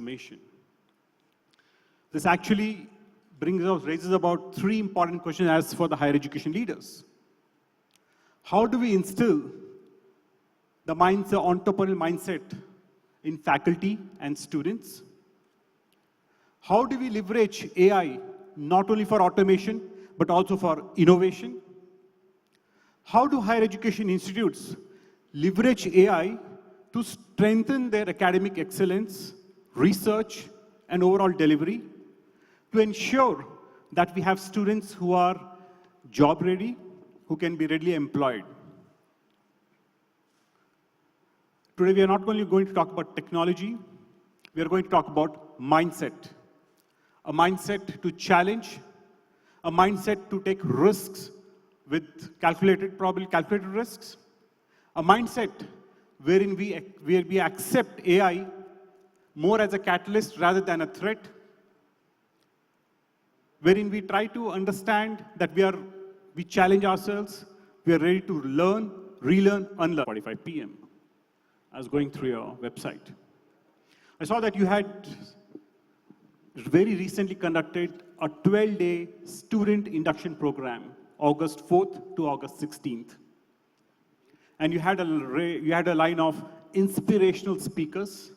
transformation. This actually raises about 3 important questions as for the higher education leaders. How do we instill the entrepreneurial mindset in faculty and students? How do we leverage AI not only for automation, but also for innovation? How do higher education institutes leverage AI to strengthen their academic excellence, research, and overall delivery to ensure that we have students who are job ready, who can be readily employed? Today, we are not only going to talk about technology, we are going to talk about mindset. A mindset to challenge, a mindset to take risks with calculated risks, a mindset wherein we accept AI more as a catalyst rather than a threat, wherein we try to understand that we challenge ourselves, we are ready to learn, relearn, unlearn. 45 p.m. I was going through your website. I saw that you had very recently conducted a 12-day student induction program, August 4th to August 16th. And you had a line of inspirational speakers,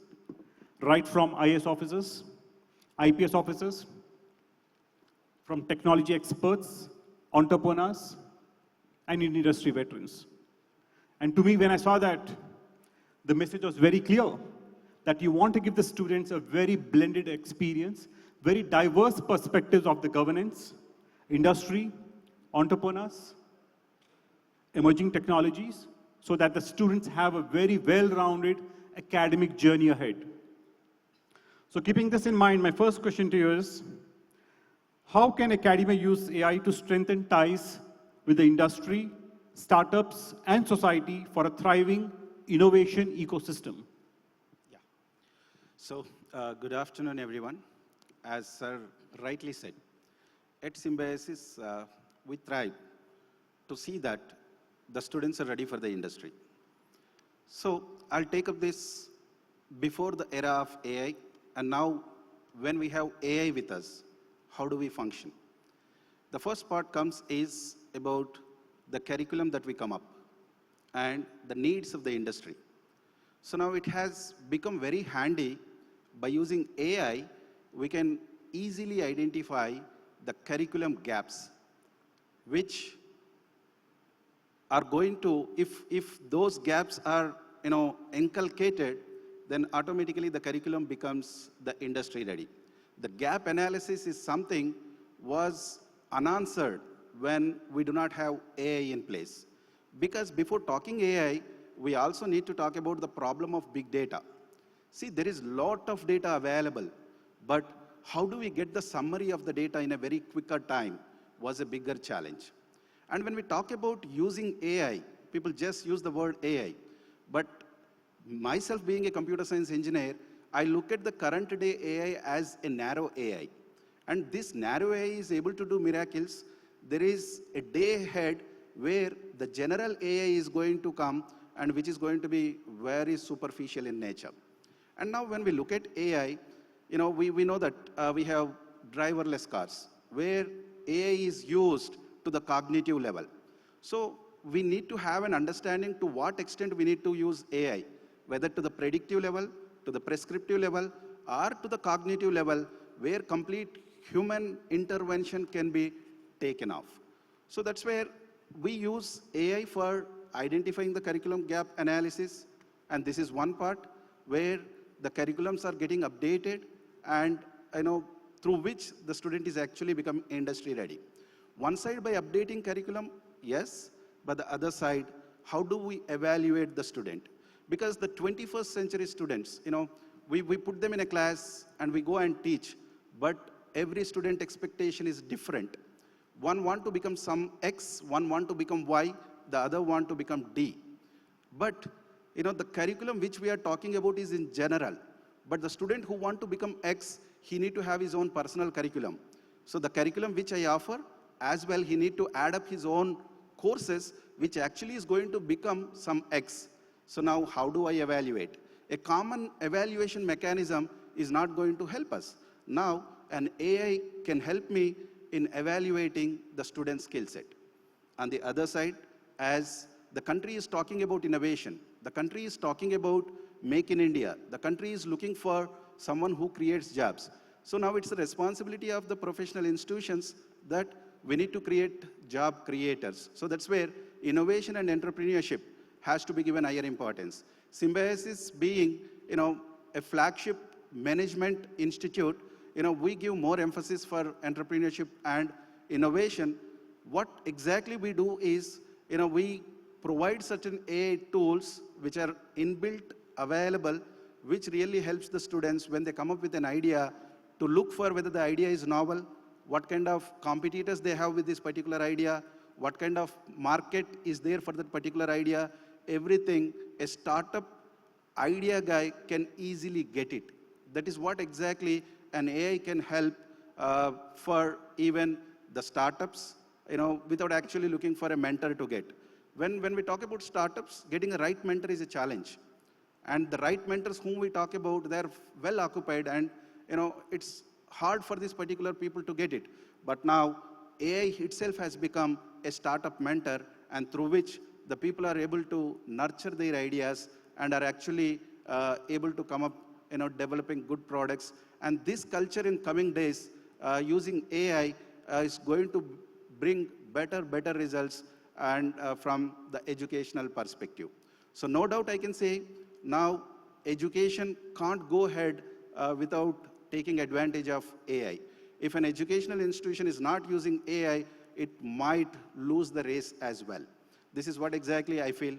right from IAS officers, IPS officers, from technology experts, entrepreneurs, and industry veterans. And to me, when I saw that, the message was very clear that you want to give the students a very blended experience, very diverse perspectives of the governance, industry, entrepreneurs, emerging technologies, so that the students have a very well-rounded academic journey ahead. So keeping this in mind, my first question to you is, how can academia use AI to strengthen ties with the industry, startups, and society for a thriving innovation ecosystem? Yeah. So, good afternoon, everyone. As Sir rightly said, at Symbiosis, we thrive to see that the students are ready for the industry. So, I'll take up this before the era of AI, and now when we have AI with us, how do we function? The first part is about the curriculum that we come up and the needs of the industry. So now it has become very handy. By using AI, we can easily identify the curriculum gaps, which are going to, if those gaps are inculcated, then automatically the curriculum becomes the industry ready. The gap analysis is something was unanswered when we do not have AI in place. Because before talking AI, we also need to talk about the problem of big data. See, there is a lot of data available, but how do we get the summary of the data in a very quicker time was a bigger challenge. And when we talk about using AI, people just use the word AI. But myself being a computer science engineer, I look at the current day AI as a narrow AI. And this narrow AI is able to do miracles. There is a day ahead where the general AI is going to come and which is going to be very superficial in nature. And now when we look at AI, we know that we have driverless cars where AI is used to the cognitive level. So we need to have an understanding to what extent we need to use AI, whether to the predictive level, to the prescriptive level, or to the cognitive level where complete human intervention can be taken off. So that's where we use AI for identifying the curriculum gap analysis. And this is one part where the curriculums are getting updated and through which the student is actually becoming industry ready. One side by updating curriculum, yes, but the other side, how do we evaluate the student? Because the 21st century students, we put them in a class and we go and teach, but every student expectation is different. One want to become some X, one want to become Y, the other want to become D. But the curriculum which we are talking about is in general. But the student who want to become X, he need to have his own personal curriculum. So the curriculum which I offer, as well, he need to add up his own courses, which actually is going to become some X. So now how do I evaluate? A common evaluation mechanism is not going to help us. Now, an AI can help me in evaluating the student's skill set. On the other side, as the country is talking about innovation, the country is talking about Make in India, the country is looking for someone who creates jobs. So now it's the responsibility of the professional institutions that we need to create job creators. So that's where innovation and entrepreneurship has to be given higher importance. Symbiosis being, a flagship management institute, we give more emphasis for entrepreneurship and innovation. What exactly we do is, we provide certain AI tools which are inbuilt, available, which really helps the students when they come up with an idea to look for whether the idea is novel, what kind of competitors they have with this particular idea, what kind of market is there for that particular idea. Everything a startup idea guy can easily get it. That is what exactly an AI can help for even the startups, without actually looking for a mentor to get. When we talk about startups, getting a right mentor is a challenge. And the right mentors whom we talk about, they're well occupied, and it's hard for these particular people to get it. But now AI itself has become a startup mentor, and through which the people are able to nurture their ideas and are actually able to come up, developing good products. And this culture in coming days, using AI, is going to bring better results and from the educational perspective. So no doubt I can say now education can't go ahead without taking advantage of AI. If an educational institution is not using AI, it might lose the race as well. This is what exactly I feel,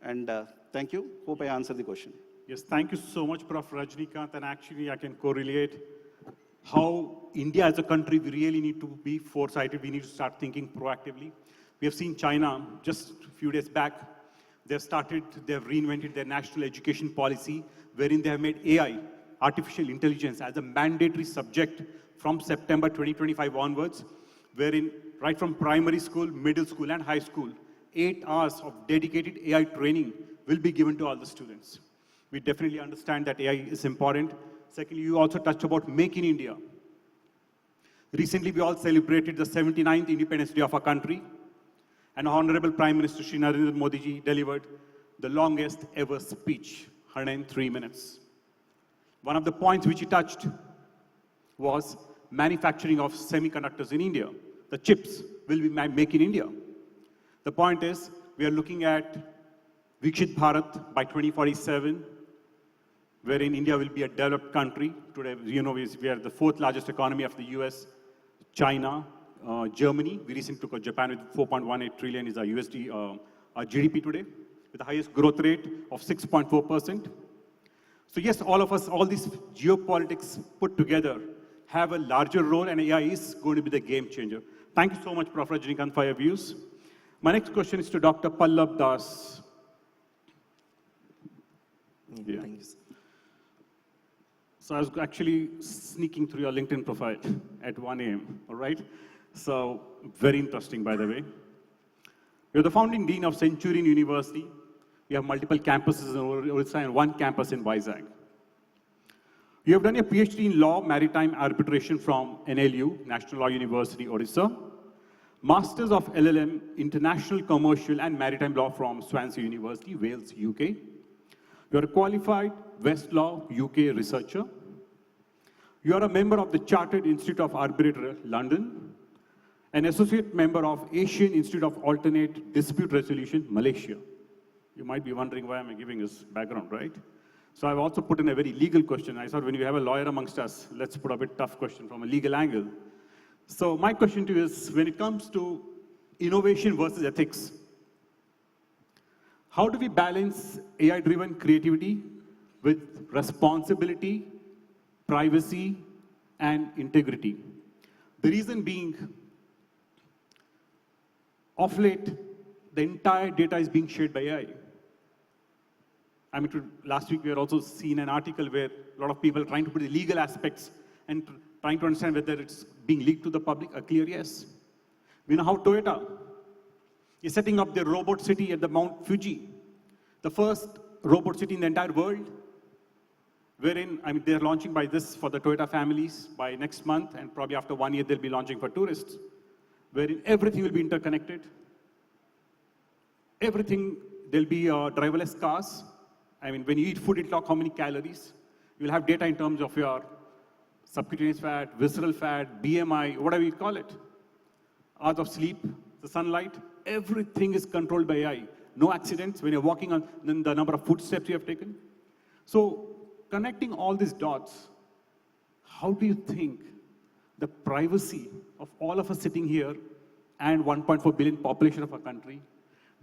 and thank you. Hope I answered the question. Yes, thank you so much, Prof. Rajanikanth, and actually I can correlate how India as a country, we really need to be foresighted. We need to start thinking proactively. We have seen China just a few days back. They've reinvented their national education policy, wherein they have made AI, artificial intelligence, as a mandatory subject from September 2025 onwards, wherein right from primary school, middle school, and high school, 8 hours of dedicated AI training will be given to all the students. We definitely understand that AI is important. Secondly, you also touched about Make in India. Recently, we all celebrated the 79th Independence Day of our country, and Honorable Prime Minister Shri Narendra Modi ji delivered the longest ever speech, 103 minutes. One of the points which he touched was manufacturing of semiconductors in India. The chips will be made in India. The point is, we are looking at Vikshit Bharat by 2047, wherein India will be a developed country. Today, we are the 4th largest economy of the US, China, Germany. We recently took Japan with 4.18 trillion is our USD, our GDP today, with the highest growth rate of 6.4%. So yes, all of us, all these geopolitics put together have a larger role, and AI is going to be the game changer. Thank you so much, Prof. Rajanikanth, for your views. My next question is to Dr. Pallab Das. Yeah. Thank you. So I was actually sneaking through your LinkedIn profile at 1 a.m., all right? So very interesting, by the way. You're the founding dean of Centurion University. You have multiple campuses in Orissa and 1 campus in �W𝐳𝐺. You have done a PhD in Law, Maritime Arbitration from NLU, National Law University, Orissa. Masters of LLM, International Commercial and Maritime Law from Swansea University, Wales, UK. You are a qualified Westlaw UK researcher. You are a member of the Chartered Institute of Arbitrators, London, an associate member of Asian Institute of Alternate Dispute Resolution, Malaysia. You might be wondering why am I giving this background, right? So I've also put in a very legal question. I thought when we have a lawyer amongst us, let's put a bit tough question from a legal angle. So my question to you is, when it comes to innovation versus ethics, how do we balance AI-driven creativity with responsibility, privacy, and integrity? The reason being, of late, the entire data is being shared by AI. I mean, last week we had also seen an article where a lot of people are trying to put the legal aspects and trying to understand whether it's being leaked to the public. A clear yes. We know how Toyota is setting up their robot city at the Mount Fuji, the first robot city in the entire world. wherein, I mean, they're launching by this for the Toyota families by next month, and probably after 1 year, they'll be launching for tourists, wherein everything will be interconnected. Everything, there'll be driverless cars. I mean, when you eat food, it'll log how many calories. You'll have data in terms of your subcutaneous fat, visceral fat, BMI, whatever you call it. Hours of sleep, the sunlight, everything is controlled by AI. No accidents when you're walking on, then the number of footsteps you have taken. So connecting all these dots, how do you think the privacy of all of us sitting here and 1.4 billion population of our country,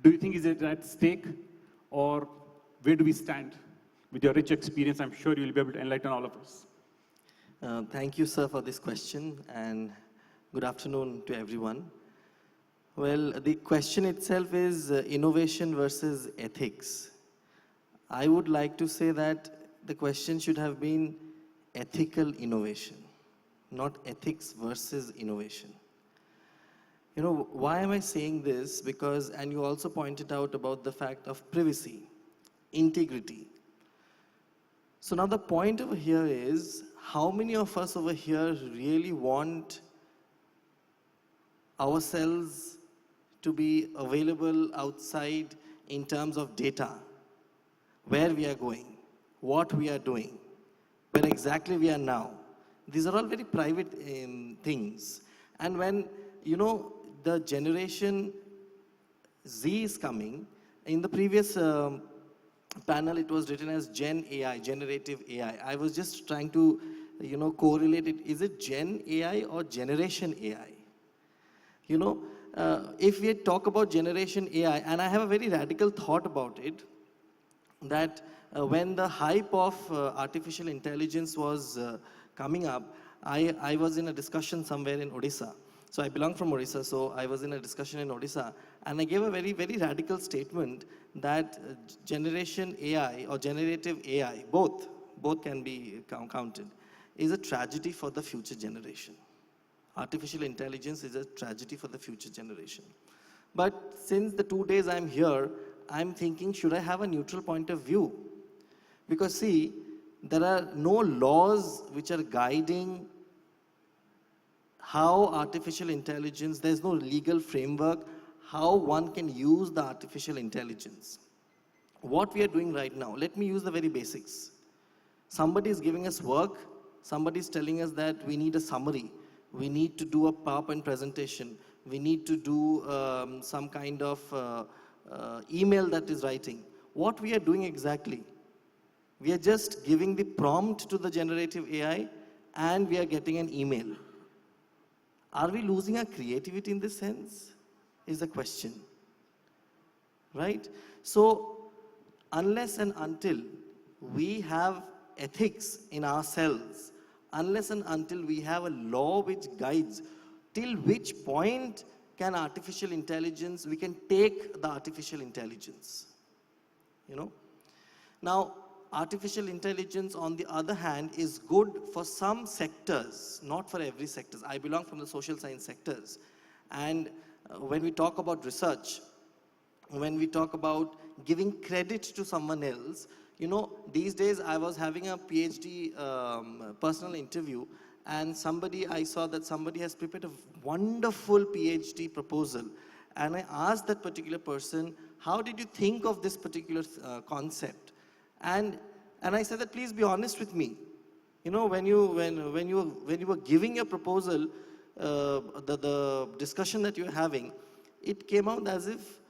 do you think is it at stake, or where do we stand? With your rich experience, I'm sure you'll be able to enlighten all of us. Thank you, sir, for this question, and good afternoon to everyone. Well, the question itself is innovation versus ethics. I would like to say that the question should have been ethical innovation, not ethics versus innovation. You know, why am I saying this? Because, and you also pointed out about the fact of privacy, integrity. So now the point over here is, how many of us over here really want ourselves to be available outside in terms of data, where we are going, what we are doing, where exactly we are now? These are all very private things. And when, you know, the generation Z is coming, in the previous panel, it was written as Gen AI, generative AI. I was just trying to, you know, correlate it. Is it Gen AI or Generation AI? You know, if we talk about Generation AI, and I have a very radical thought about it, that when the hype of artificial intelligence was coming up, I was in a discussion somewhere in Odisha. So I belong from Odisha, so I was in a discussion in Odisha, and I gave a very, very radical statement that generation AI or generative AI, both can be counted, is a tragedy for the future generation. Artificial intelligence is a tragedy for the future generation. But since the 2 days I'm here, I'm thinking, should I have a neutral point of view? Because see, there are no laws which are guiding how artificial intelligence, there's no legal framework, how one can use the artificial intelligence. What we are doing right now, let me use the very basics. Somebody is giving us work, somebody is telling us that we need a summary, we need to do a PowerPoint presentation, we need to do some kind of email that is writing. What we are doing exactly? We are just giving the prompt to the generative AI and we are getting an email. Are we losing our creativity in this sense? Is the question, right? So, unless and until we have ethics in ourselves, unless and until we have a law which guides, till which point can artificial intelligence, we can take the artificial intelligence, you know? Now, artificial intelligence, on the other hand, is good for some sectors, not for every sector. I belong from the social science sectors. And when we talk about research, when we talk about giving credit to someone else, you know, these days I was having a PhD personal interview, and I saw that somebody has prepared a wonderful PhD proposal. And I asked that particular person, how did you think of this particular concept? And I said that, please be honest with me. You know, when you were giving your proposal, the discussion that you're having, it came out as if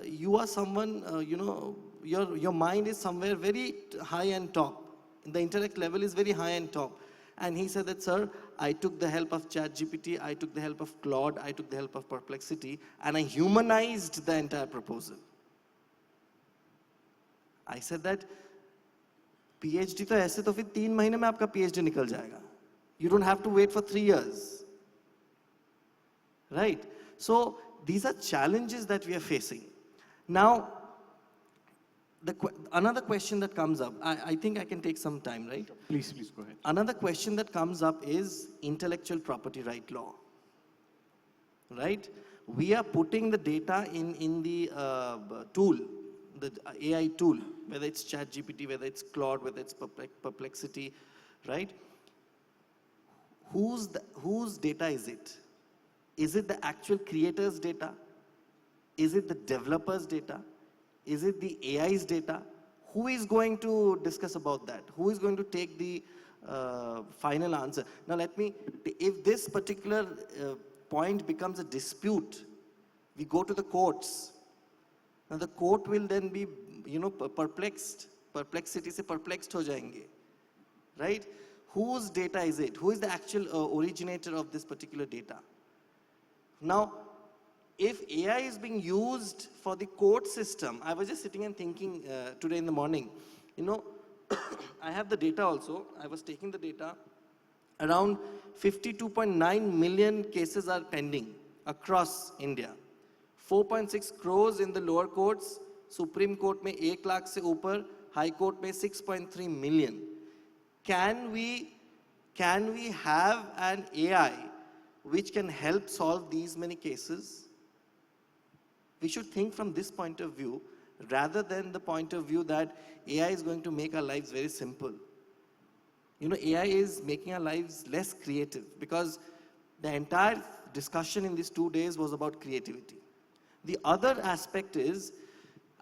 you are someone, you know, your mind is somewhere very high and top. The intellect level is very high and top. And he said that, sir, I took the help of ChatGPT, I took the help of Claude, I took the help of Perplexity, and I humanized the entire proposal. I said that, PhD तो ऐसे तो फिर 3 महीने में आपका PhD निकल जाएगा. You don't have to wait for 3 years. Right? So these are challenges that we are facing. Now, another question that comes up, I think I can take some time, right? Please go ahead. Another question that comes up is intellectual property right law. Right? We are putting the data in the tool, the AI tool, whether it's ChatGPT, whether it's Claude, whether it's Perplexity, right? Whose data is it? Is it the actual creator's data? Is it the developer's data? Is it the AI's data? Who is going to discuss about that? Who is going to take the final answer? Now if this particular point becomes a dispute, we go to the courts. Now the court will then be, perplexed. Perplexity se perplexed ho jayenge, right? Whose data is it? Who is the actual originator of this particular data? Now, if AI is being used for the court system, I was just sitting and thinking today in the morning, I have the data also. I was taking the data. Around 52.9 million cases are pending across India. 4.6 crores in the lower courts, Supreme Court में 1 लाख से ऊपर, High Court में 6.3 million. Can we have an AI which can help solve these many cases? We should think from this point of view rather than the point of view that AI is going to make our lives very simple. AI is making our lives less creative because the entire discussion in these 2 days was about creativity. The other aspect is,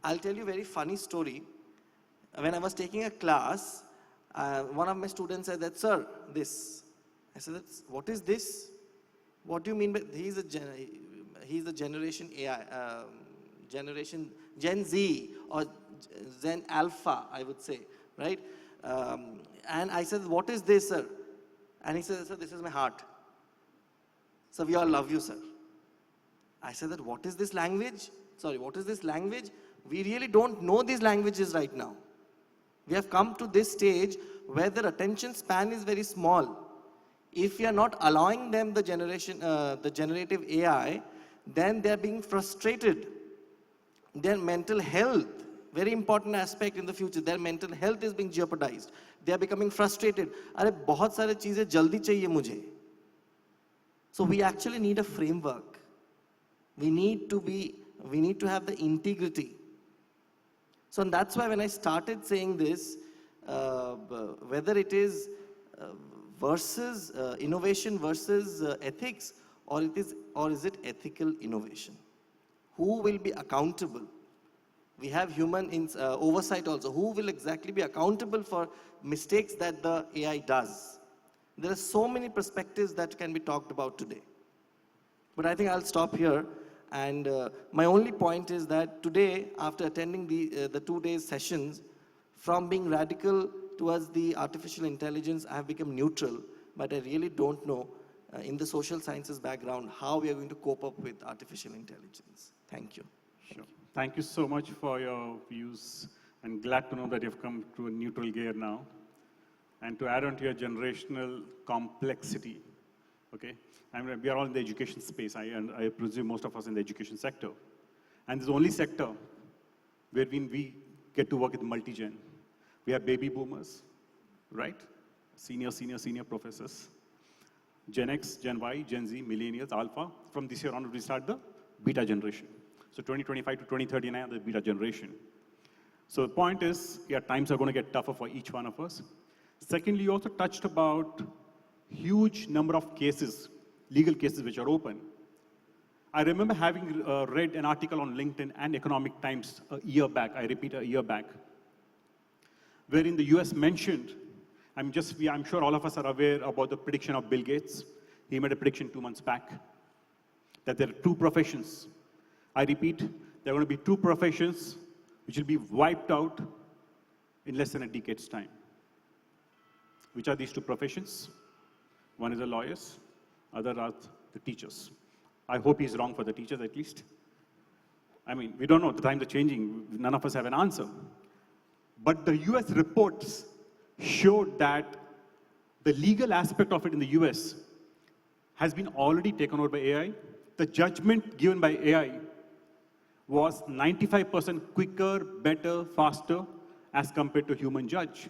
I'll tell you a very funny story. When I was taking a class, one of my students said that, sir, this. I said, what is this? What do you mean by, he's a generation AI, generation Gen Z or Gen Alpha, I would say, right? And I said, what is this, sir? And he said, sir, this is my heart. So we all love you, sir. I said that, what is this language? Sorry, what is this language? We really don't know these languages right now. We have come to this stage where their attention span is very small. If we are not allowing them the generative AI, then they are being frustrated. Their mental health, very important aspect in the future, their mental health is being jeopardized. They are becoming frustrated. अरे बहुत सारे चीजें जल्दी चाहिए मुझे. So we actually need a framework. We need to have the integrity. So that's why when I started saying this, whether it is versus innovation versus ethics, or is it ethical innovation? Who will be accountable? We have human oversight also. Who will exactly be accountable for mistakes that the AI does? There are so many perspectives that can be talked about today. But I think I'll stop here. And my only point is that today, after attending the 2 days sessions, from being radical towards the artificial intelligence, I have become neutral. But I really don't know, in the social sciences background, how we are going to cope up with artificial intelligence. Thank you. Sure. Thank you so much for your views. And glad to know that you've come to a neutral gear now. And to add on to your generational complexity, okay? We are all in the education space. I presume most of us in the education sector. And it's the only sector where we get to work with multi-gen. We have baby boomers, right? Senior professors. Gen X, Gen Y, Gen Z, millennials, alpha. From this year on, we start the beta generation. So 2025 to 2039, the beta generation. So the point is, yeah, times are going to get tougher for each one of us. Secondly, you also touched about huge number of cases, legal cases which are open. I remember having read an article on LinkedIn and Economic Times a year back, I repeat, a year back, wherein the US mentioned, I'm sure all of us are aware about the prediction of Bill Gates. He made a prediction 2 months back that there are 2 professions. I repeat, there are going to be 2 professions which will be wiped out in less than a decade's time. Which are these 2 professions? One is the lawyers, other are the teachers. I hope he's wrong for the teachers at least. I mean, we don't know, the times are changing, none of us have an answer. But the US reports showed that the legal aspect of it in the US has been already taken over by AI. The judgment given by AI was 95% quicker, better, faster as compared to human judge.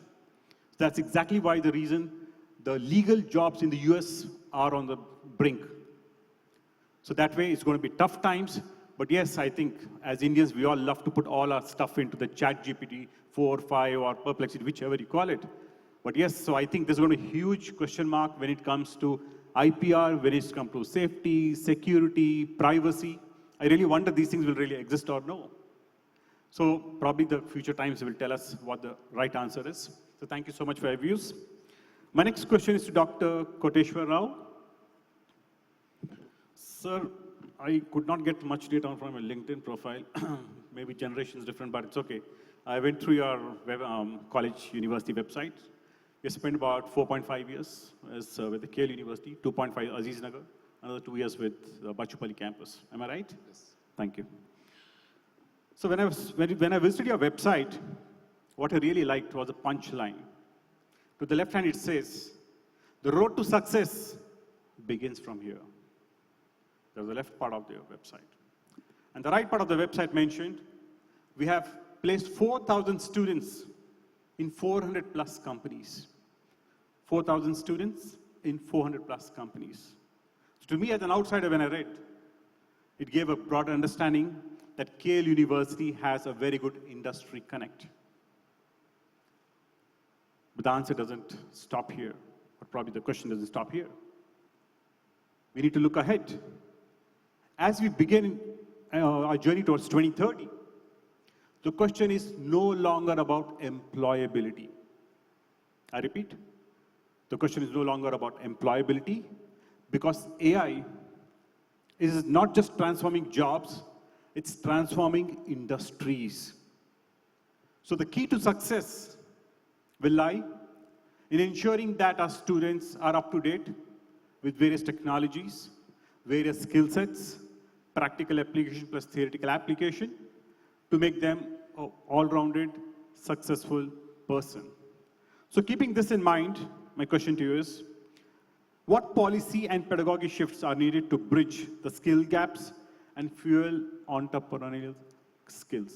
That's exactly why the reason the legal jobs in the US are on the brink. So that way it's going to be tough times, But yes, I think as Indians, we all love to put all our stuff into the chat GPT 4, 5, or Perplexity, whichever you call it. But yes, so I think there's going to be a huge question mark when it comes to IPR, when it comes to safety, security, privacy. I really wonder these things will really exist or no. So probably the future times will tell us what the right answer is. So thank you so much for your views. My next question is to Dr. Koteswara. Sir, I could not get much data from your LinkedIn profile. Maybe generation is different, but it's okay. I went through your college, university website. You spent about 4.5 years with the KL University, 2.5 Aziz Nagar, another 2 years with Bachupally campus. Am I right? Yes. Thank you. So when I visited your website, what I really liked was a punchline. To the left hand, it says, the road to success begins from here. That was the left part of the website. And the right part of the website mentioned, we have placed 4,000 students in 400 plus companies. 4,000 students in 400 plus companies. So to me, as an outsider, when I read, it gave a broader understanding that KL University has a very good industry connect. But the answer doesn't stop here, or probably the question doesn't stop here. We need to look ahead. As we begin our journey towards 2030, the question is no longer about employability. I repeat, the question is no longer about employability, because AI is not just transforming jobs, it's transforming industries. So the key to success will lie in ensuring that our students are up to date with various technologies, various skill sets, practical application plus theoretical application, to make them an all-rounded, successful person. So keeping this in mind, my question to you is, what policy and pedagogy shifts are needed to bridge the skill gaps and fuel entrepreneurial skills?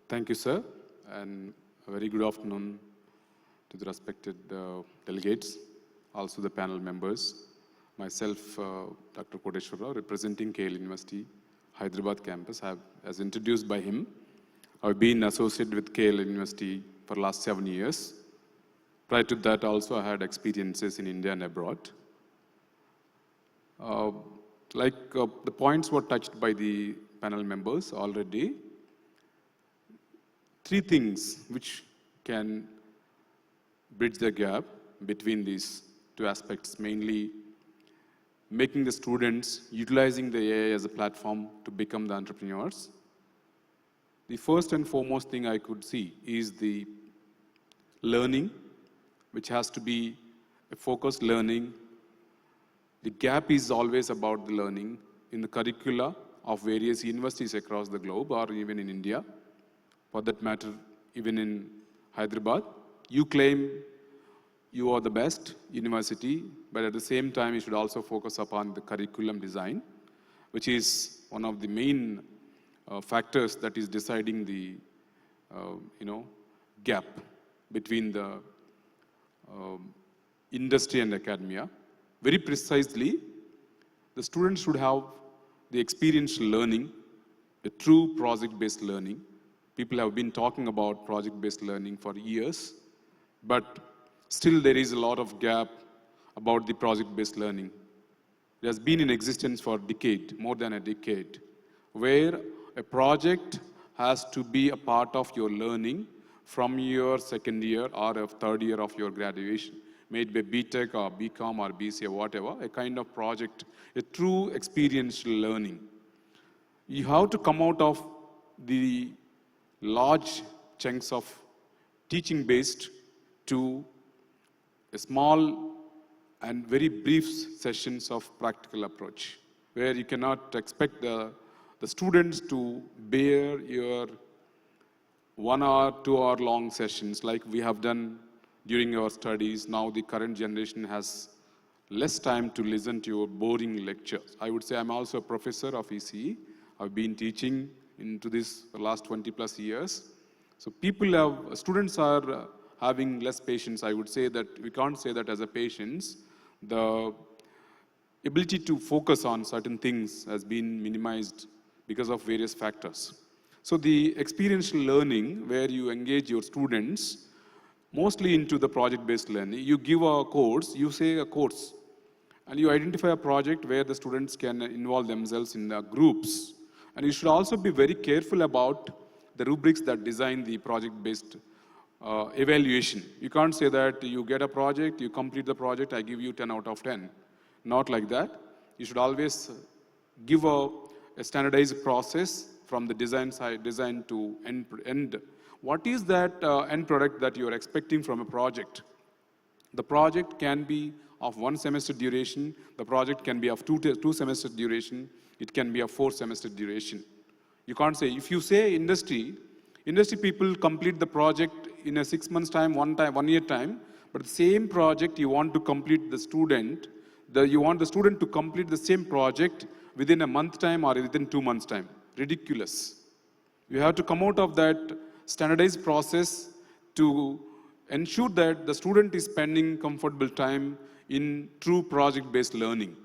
Thank you, sir, and a very good afternoon to the respected delegates, also the panel members. Myself, Dr. Koteswara, representing KL University, Hyderabad campus. As introduced by him, I've been associated with KL University for the last 7 years. Prior to that, also, I had experiences in India and abroad. The points were touched by the panel members already. 3 things which can bridge the gap between these 2 aspects, mainly making the students utilizing the AI as a platform to become the entrepreneurs. The first and foremost thing I could see is the learning, which has to be a focused learning. The gap is always about the learning in the curricula of various universities across the globe, or even in India. For that matter, even in Hyderabad, you claim you are the best university, but at the same time, you should also focus upon the curriculum design, which is one of the main factors that is deciding the gap between the industry and academia. Very precisely, the students should have the experiential learning, the true project-based learning. People have been talking about project-based learning for years, but still there is a lot of gap about the project-based learning. It has been in existence for a decade, more than a decade, where a project has to be a part of your learning from your second year or a third year of your graduation, made by BTech or BCom or BCA, whatever, a kind of project, a true experiential learning. You have to come out of the large chunks of teaching-based to a small and very brief sessions of practical approach, where you cannot expect the students to bear your 1 hour, 2 hour long sessions like we have done during our studies. Now the current generation has less time to listen to your boring lectures. I would say I'm also a professor of ECE. I've been teaching into this for the last 20 plus years. So students are having less patience. I would say that we can't say that as a patience. The ability to focus on certain things has been minimized because of various factors. So the experiential learning, where you engage your students mostly into the project-based learning, you give a course, you say a course, and you identify a project where the students can involve themselves in the groups. And you should also be very careful about the rubrics that design the project-based evaluation. You can't say that you get a project, you complete the project, I give you 10 out of 10. Not like that. You should always give a standardized process from the design side, design to end. What is that end product that you are expecting from a project? The project can be of 1 semester duration. The project can be of two semester duration. It can be of 4 semester duration. You can't say, if you say industry people complete the project in a 6 months time, 1 year time, but the same project you want to complete the student, you want the student to complete the same project within a month time or within 2 months time. Ridiculous. You have to come out of that standardized process to ensure that the student is spending comfortable time in true project-based learning.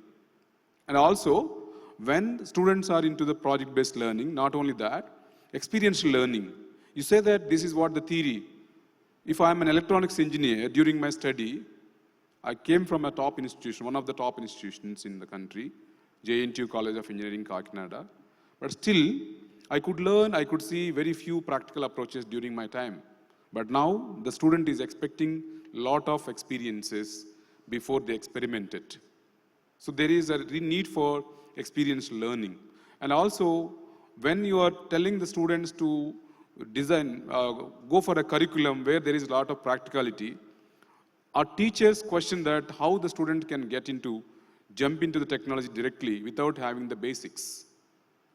And also, when students are into the project-based learning, not only that, experiential learning. You say that this is what the theory. If I'm an electronics engineer during my study, I came from a top institution, one of the top institutions in the country, JNTU College of Engineering, Kakinada. But still, I could learn, I could see very few practical approaches during my time. But now, the student is expecting a lot of experiences before they experiment it. So there is a need for experiential learning. And also, when you are telling the students to design, go for a curriculum where there is a lot of practicality, our teachers question that how the student can jump into the technology directly without having the basics.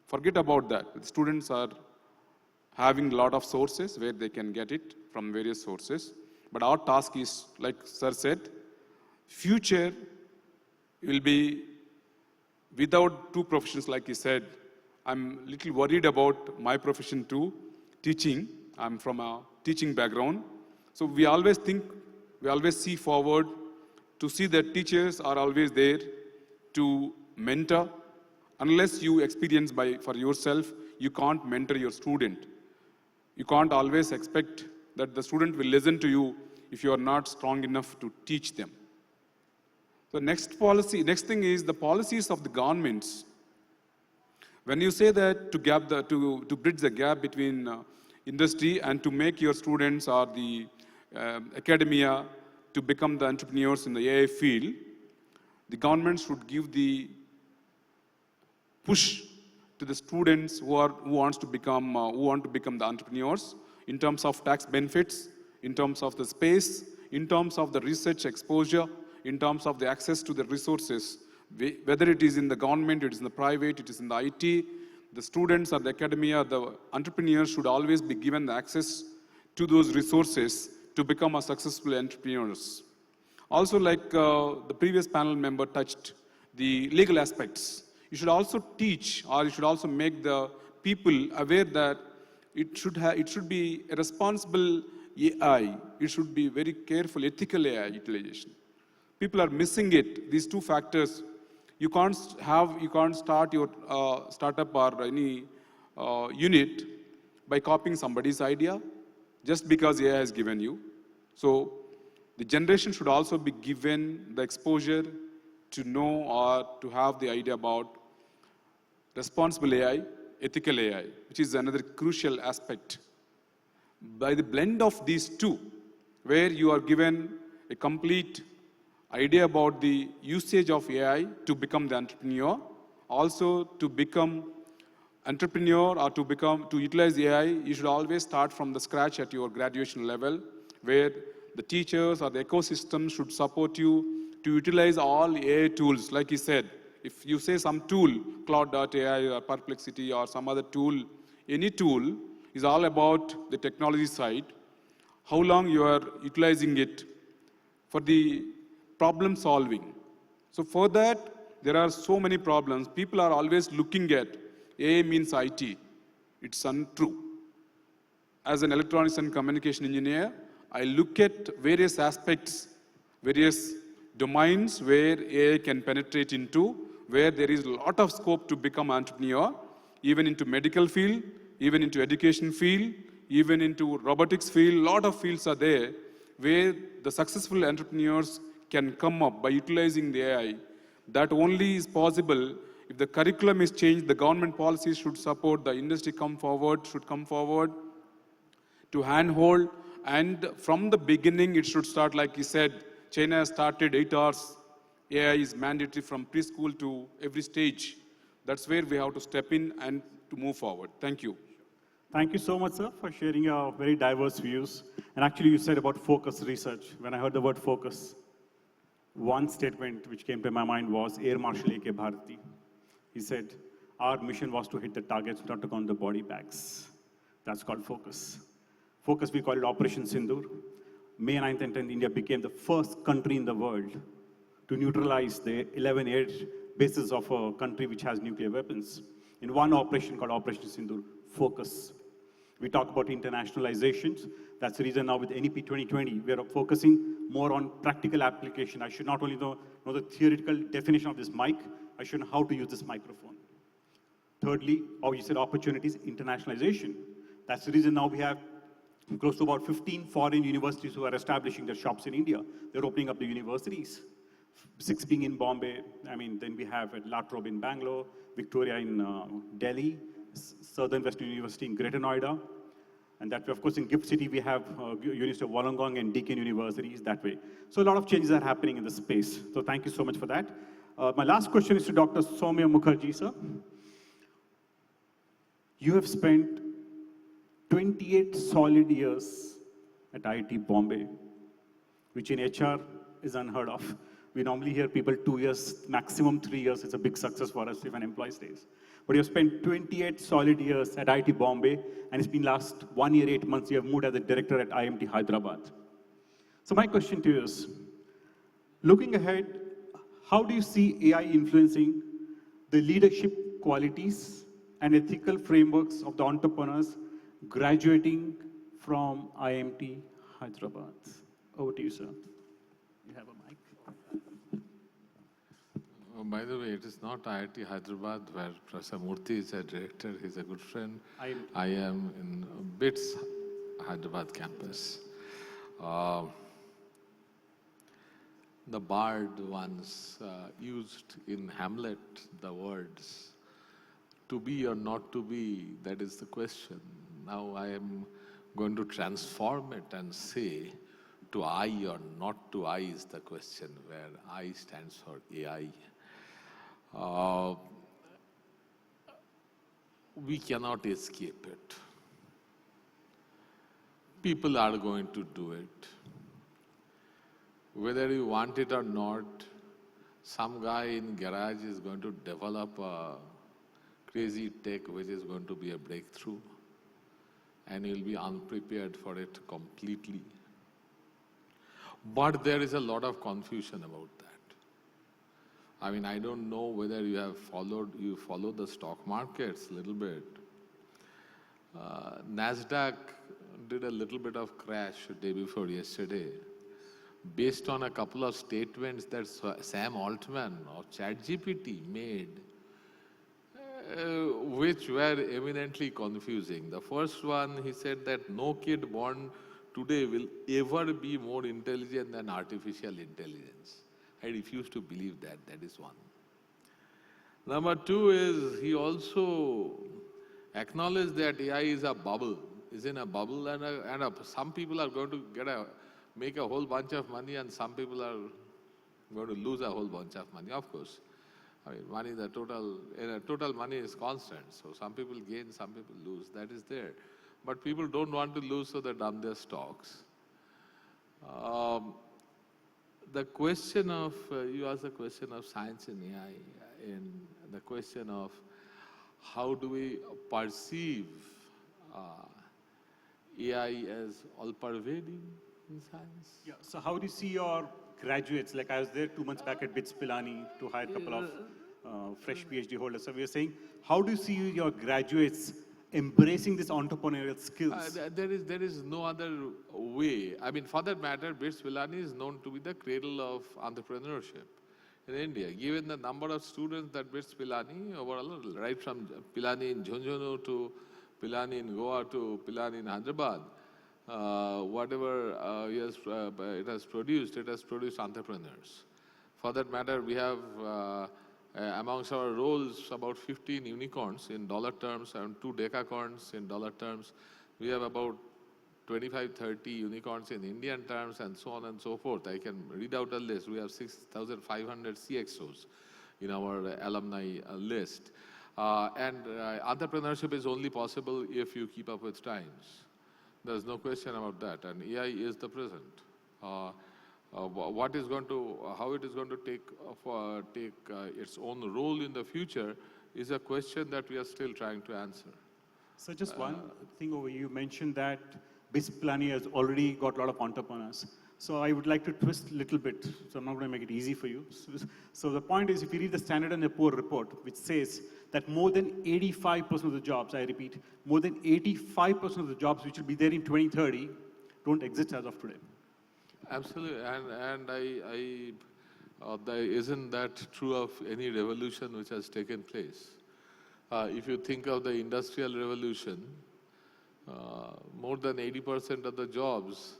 Forget about that. The students are having a lot of sources where they can get it from various sources. But our task is, like Sir said, future will be without 2 professions, like he said. I'm a little worried about my profession too, teaching. I'm from a teaching background. So we always see forward to see that teachers are always there to mentor. Unless you experience for yourself, you can't mentor your student. You can't always expect that the student will listen to you if you are not strong enough to teach them. So next thing is the policies of the governments. When you say that to bridge the gap between industry and to make your students or the academia to become the entrepreneurs in the AI field, the government should give the push to the students who want to become the entrepreneurs in terms of tax benefits, in terms of the space, in terms of the research exposure, in terms of the access to the resources, whether it is in the government, it is in the private, it is in the IT, the students or the academia, the entrepreneurs should always be given the access to those resources to become a successful entrepreneurs. Also, like the previous panel member touched, the legal aspects. You should also teach, or you should also make the people aware that it should be a responsible AI. It should be very careful, ethical AI utilization. People are missing it. These 2 factors. You can't start your startup or any unit by copying somebody's idea just because AI has given you. So the generation should also be given the exposure to know or to have the idea about responsible AI, ethical AI, which is another crucial aspect. By the blend of these 2, where you are given a complete idea about the usage of AI to become the entrepreneur, also to become entrepreneur or to utilize AI, you should always start from the scratch at your graduation level, where the teachers or the ecosystem should support you to utilize all AI tools. Like he said, if you say some tool, Cloud.ai or Perplexity or some other tool, any tool is all about the technology side, how long you are utilizing it for the problem solving. So for that, there are so many problems. People are always looking at AI means IT. It's untrue. As an electronics and communication engineer, I look at various aspects, various domains where AI can penetrate into, where there is a lot of scope to become entrepreneur, even into medical field, even into education field, even into robotics field. A lot of fields are there where the successful entrepreneurs can come up by utilizing the AI. That only is possible if the curriculum is changed, the government policies should support, the industry should come forward to handhold, and from the beginning it should start, like he said, China has started 8 hours, AI is mandatory from preschool to every stage. That's where we have to step in and to move forward. Thank you. Thank you so much, sir, for sharing your very diverse views. And actually, you said about focus research. When I heard the word focus, one statement which came to my mind was Air Marshal A.K. Bharati. He said, our mission was to hit the targets, not to count the body bags. That's called focus. Focus, we call it Operation Sindoor. May 9th and 10th, India became the first country in the world to neutralize the 11 air bases of a country which has nuclear weapons. In one operation called Operation Sindoor, focus. We talk about internationalizations. That's the reason now with NEP 2020, we are focusing more on practical application. I should not only know the theoretical definition of this mic, I should know how to use this microphone. Thirdly, you said opportunities, internationalization. That's the reason now we have close to about 15 foreign universities who are establishing their shops in India. They're opening up the universities. 6 being in Bombay. Then we have at La Trobe in Bangalore, Victoria in Delhi, Southern Western University in Greater Noida. And that way, of course, in Gift City, we have University of Wollongong and Deakin universities that way. So a lot of changes are happening in the space. So thank you so much for that. My last question is to Dr. Soumyo Mukherji, sir. You have spent 28 solid years at IIT Bombay, which in HR is unheard of. We normally hear people 2 years, maximum 3 years. It's a big success for us if an employee stays. But you have spent 28 solid years at IIT Bombay, and it's been last 1 year, 8 months, you have moved as a director at IMT Hyderabad. So my question to you is, looking ahead, how do you see AI influencing the leadership qualities and ethical frameworks of the entrepreneurs graduating from IMT Hyderabad? Over to you, sir. You have a mic. Oh, by the way, it is not IIT Hyderabad where Professor Murthy is a director. He's a good friend. I am in BITS Hyderabad campus. The bard once used in Hamlet the words, to be or not to be, that is the question. Now I am going to transform it and say, to I or not to I is the question, where I stands for AI. We cannot escape it. People are going to do it. Whether you want it or not, some guy in garage is going to develop a crazy tech which is going to be a breakthrough, and you'll be unprepared for it completely. But there is a lot of confusion about that. I don't know whether you follow the stock markets a little bit. NASDAQ did a little bit of crash day before yesterday, based on a couple of statements that Sam Altman of ChatGPT made, which were eminently confusing. The first one, he said that no kid born today will ever be more intelligent than artificial intelligence. I refuse to believe that. That is one. Number two is he also acknowledged that AI is a bubble, is in a bubble, and some people are going to make a whole bunch of money, and some people are going to lose a whole bunch of money. Of course, money, total money is constant. So some people gain, some people lose. That is there. But people don't want to lose, so they dump their stocks. The question of, you asked the question of science and AI, and the question of how do we perceive AI as all-pervading in science? Yeah, so how do you see your graduates? Like I was there 2 months back at BITS Pilani to hire a couple of fresh PhD holders. So we were saying, how do you see your graduates embracing this entrepreneurial skills? There is no other way. I mean, for that matter, BITS Pilani is known to be the cradle of entrepreneurship in India. Given the number of students that BITS Pilani, overall, right from Pilani in Jhunjhunu to Pilani in Goa to Pilani in Hyderabad, whatever it has produced entrepreneurs. For that matter, we have amongst our roles about 15 unicorns in dollar terms and 2 decacorns in dollar terms. We have about 25, 30 unicorns in Indian terms and so on and so forth. I can read out a list. We have 6,500 CXOs in our alumni list. Entrepreneurship is only possible if you keep up with times. There's no question about that. And AI is the present. How it is going to take its own role in the future is a question that we are still trying to answer. So just one thing over, you mentioned that BITS Pilani has already got a lot of entrepreneurs. So I would like to twist a little bit, so I'm not going to make it easy for you. So the point is, if you read the Standard & Poor report, which says that more than 85% of the jobs, I repeat, more than 85% of the jobs which will be there in 2030 don't exist as of today. Absolutely, isn't that true of any revolution which has taken place? If you think of the Industrial Revolution, more than 80% of the jobs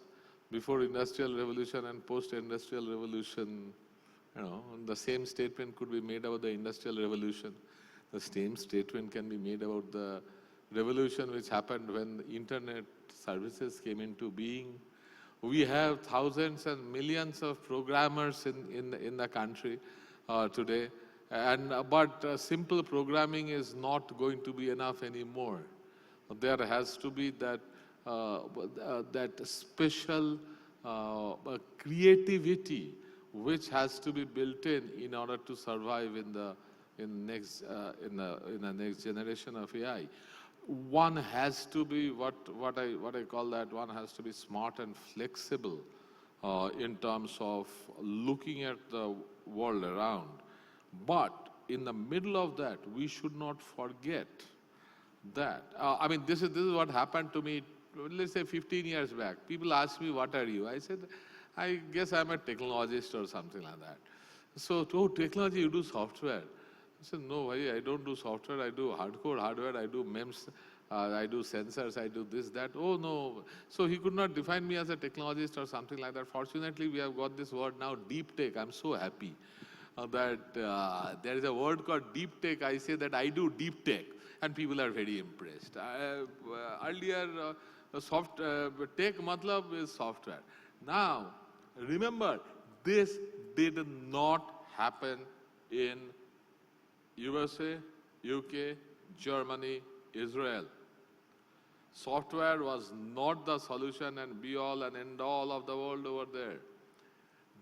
before Industrial Revolution and post-Industrial Revolution, the same statement could be made about the Industrial Revolution. The same statement can be made about the revolution which happened when internet services came into being. We have thousands and millions of programmers in the country today, but simple programming is not going to be enough anymore. There has to be that special creativity which has to be built in order to survive in the next generation of AI. One has to be what I call that. One has to be smart and flexible in terms of looking at the world around. But in the middle of that, we should not forget that. I mean, this is what happened to me. Let's say 15 years back. People asked me, "What are you?" I said, "I guess I'm a technologist or something like that." So, technology, you do software. I said, "No, I don't do software. I do hardcore hardware. I do MEMS. I do sensors. I do this, that." "Oh, no." So he could not define me as a technologist or something like that. Fortunately, we have got this word now, deep tech. I'm so happy that there is a word called deep tech. I say that I do deep tech, and people are very impressed. Earlier, tech matlab is software. Now, remember, this did not happen in USA, UK, Germany, Israel. Software was not the solution and be all and end all of the world over there.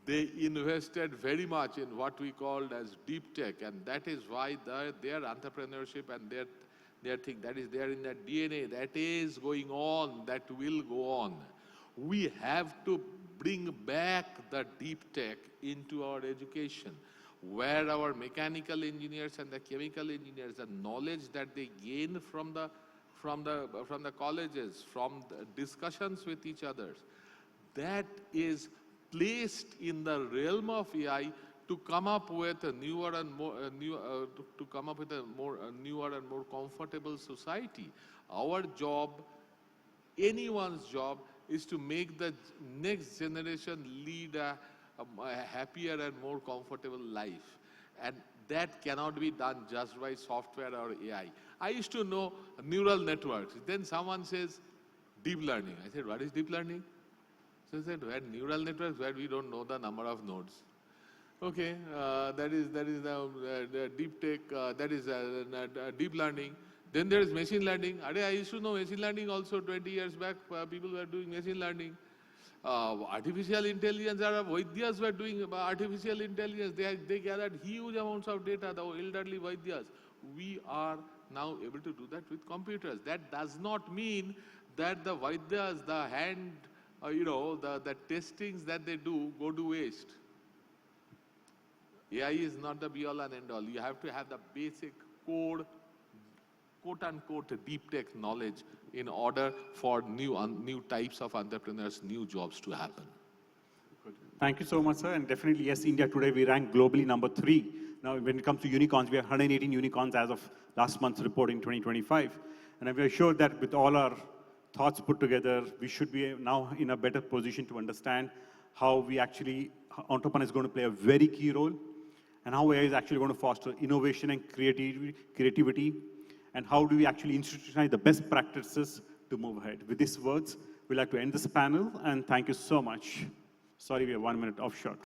They invested very much in what we called as deep tech, and that is why their entrepreneurship and their thing, that is there in their DNA, that is going on, that will go on. We have to bring back the deep tech into our education, where our mechanical engineers and the chemical engineers, the knowledge that they gain from the colleges, from the discussions with each other, that is placed in the realm of AI to come up with a newer and more newer and more comfortable society. Our job, anyone's job, is to make the next generation lead a happier and more comfortable life. And that cannot be done just by software or AI. I used to know neural networks. Then someone says, deep learning. I said, "What is deep learning?" So I said, "Where neural networks, where we don't know the number of nodes." Okay, that is the deep tech, that is deep learning. Then there is machine learning. I used to know machine learning also 20 years back. People were doing machine learning. Artificial intelligence, Vaidyas were doing artificial intelligence. They gathered huge amounts of data, the elderly Vaidyas. We are now able to do that with computers. That does not mean that the Vaidyas, the hand, the testings that they do go to waste. AI is not the be-all and end-all. You have to have the basic core quote-unquote deep tech knowledge in order for new types of entrepreneurs, new jobs to happen. Thank you so much, sir. And definitely, yes, India today, we rank globally number 3. Now, when it comes to unicorns, we have 118 unicorns as of last month's report in 2025. And we are sure that with all our thoughts put together, we should be now in a better position to understand how entrepreneur is going to play a very key role, and how AI is actually going to foster innovation and creativity, and how do we actually institutionalize the best practices to move ahead. With these words, we'd like to end this panel, and thank you so much. Sorry, we have 1 minute off short.